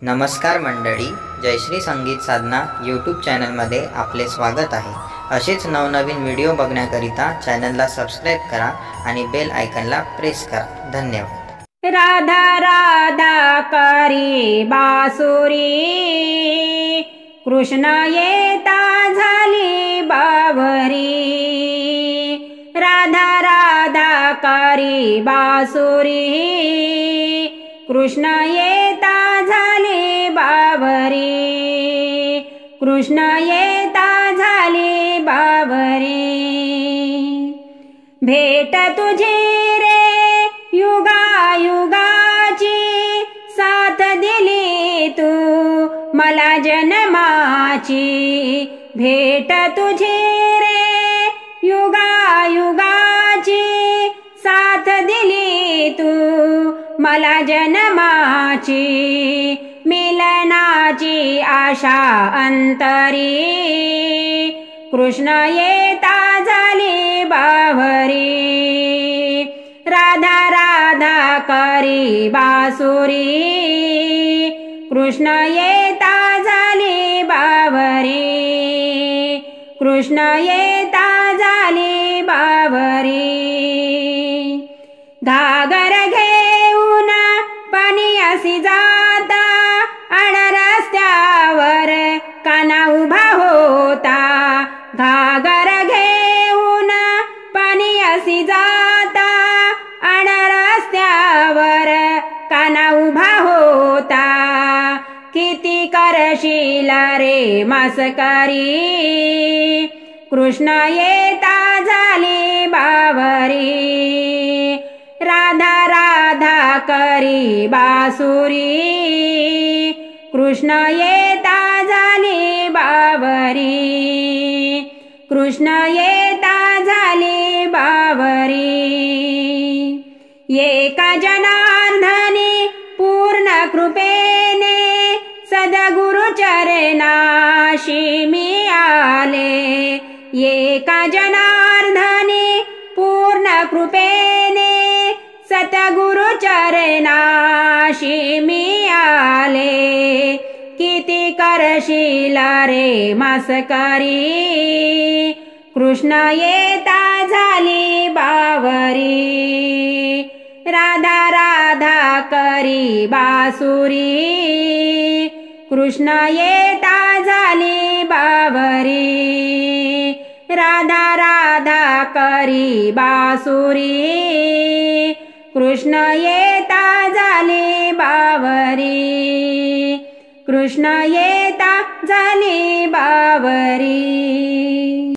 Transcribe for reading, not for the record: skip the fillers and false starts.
नमस्कार मंडळी, जयश्री संगीत साधना यूट्यूब चॅनलमध्ये आपले स्वागत आहे। असेच नवनवीन व्हिडिओ बघण्याकरिता चॅनलला सबस्क्राइब करा आणि बेल आयकॉनला प्रेस करा। धन्यवाद। राधा राधा करी बासुरी, कृष्ण येता झाली बावरी। राधा राधा करी बासुरी, कृष्ण येता झाली बावरी। कृष्ण येता झाली बावरी। भेट तुझी रे युगा युगाची, साथ दिली तू मला जन्माची। भेट तुझी रे युगा युगाची, साथ दिली तू मला जन्माची। मिलनाची आशा अंतरी, कृष्ण येता झाली बावरी। राधा राधा करी बासुरी, कृष्ण येता झाली बावरी। कृष्ण येता झाली बावरी। घागर घेऊन पाणी असी जाता, आड रस्त्यावर काना उभा होता। घागर घेऊन पाणी असी जाता, आड रस्त्यावर काना उभा होता। किती करशील रे मस्करी, कृष्ण येता झाली बावरी। राधा राधा करी बासुरी, कृष्ण येता झाली बावरी। कृष्ण येता झाली बावरी। एका जनार्दनी पूर्ण कृपेने, सद्गुरु चरणाशी मी आले। एका जनार्दनी पूर्ण कृपेने, सद्गुरु चरणाशी मी आले। किती करशील रे मस्करी, कृष्ण येता झाली बावरी। राधा राधा करी बासुरी, कृष्ण येता झाली बावरी। राधा राधा करी बासुरी, कृष्ण येता झाली बावरी। कृष्ण येता झाली बावरी।